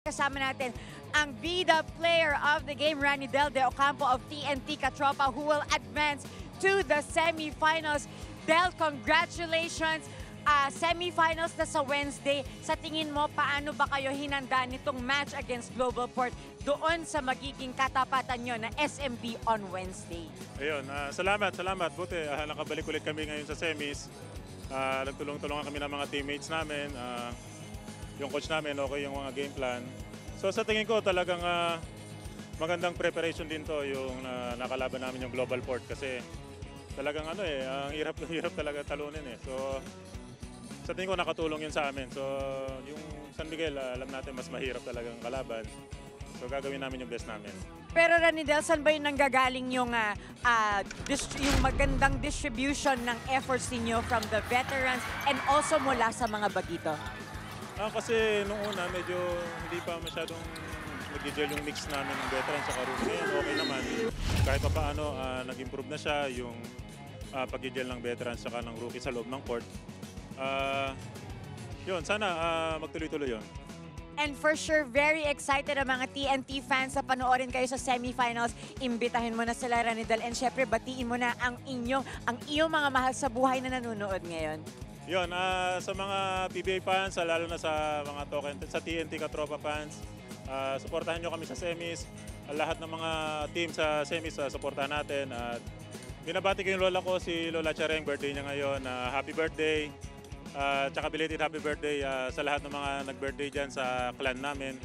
Kasama natin ang bida player of the game, Ranidel De Ocampo of TNT Katropa, who will advance to the semifinals. Del, congratulations! Semifinals na sa Wednesday. Sa tingin mo, paano ba kayo hinanda nitong match against Global Port doon sa magiging katapatan nyo na SMB on Wednesday? Ayun, salamat. Buti, nakabalik ulit kami ngayon sa semis. Nagtulong-tulungan kami ng mga teammates namin. Yung coach namin, okay yung mga game plan. So sa tingin ko talagang magandang preparation din to yung nakalaban namin yung Global Port kasi talagang ang hirap talaga talunin eh. So sa tingin ko nakatulong yun sa amin. So yung San Miguel, alam natin mas mahirap talagang kalaban. So gagawin namin yung best namin. Pero Ranidel, saan ba yung nanggagaling yung magandang distribution ng efforts ninyo from the veterans and also mula sa mga bagito? Kasi nung una, medyo hindi pa masyadong nag-gel yung mix namin ng veteran sa rookie. Ngayon, okay naman. Kahit pa paano, nag-improve na siya yung pag-gel ng veteran saka ng rookie sa loob ng court. Yun, sana magtuloy-tuloy yun. And for sure, very excited ang mga TNT fans na panoorin kayo sa semifinals. Imbitahin mo na sila, Ranidel. And syempre, batiin mo na ang iyong mga mahal sa buhay na nanonood ngayon. Yun, sa mga PBA fans, lalo na sa mga sa TNT Katropa fans, suportahan nyo kami sa semis. Lahat ng mga team sa semis, suportahan natin. At binabati ko yung lola ko, si Lola Chareng, birthday niya ngayon. Happy birthday! Tsaka belated happy birthday sa lahat ng mga nag-birthday dyan sa clan namin.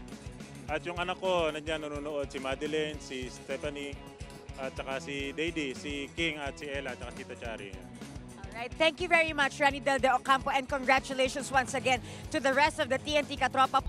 At yung anak ko, nandiyan nanonood, si Madeline, si Stephanie, at tsaka si Dady, si King, at si Ella, at tsaka si Tita Chari. Right. Thank you very much, Ranidel De Ocampo, and congratulations once again to the rest of the TNT Katropa.